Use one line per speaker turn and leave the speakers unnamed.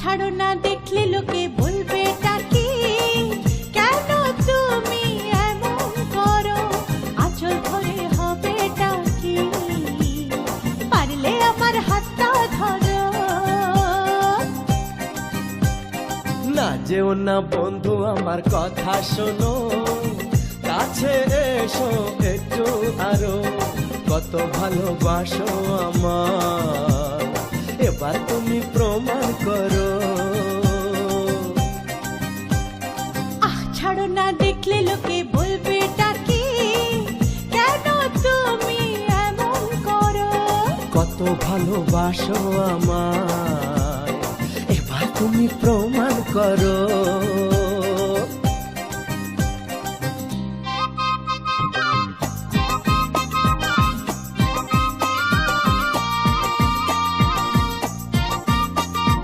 ছাড়ো না, দেখলে লোকে বলবে টাকি, কেন তুমি এমন করো, আঁচল ধরে হবে টাকি, পারলে আমার হাতটা ধরো।
না যেও না বন্ধু আমার কথা শোনো, কাছে এসো একটু আরো, কত ভালোবাসো আমার, এবার তুমি প্রমাণ করো।
ছাড়ো না, দেখলে লোকে বলবে টাকি, কেন তুমি এমন করো,
কত ভালোবাসো আমার, এবার তুমি প্রমাণ করো।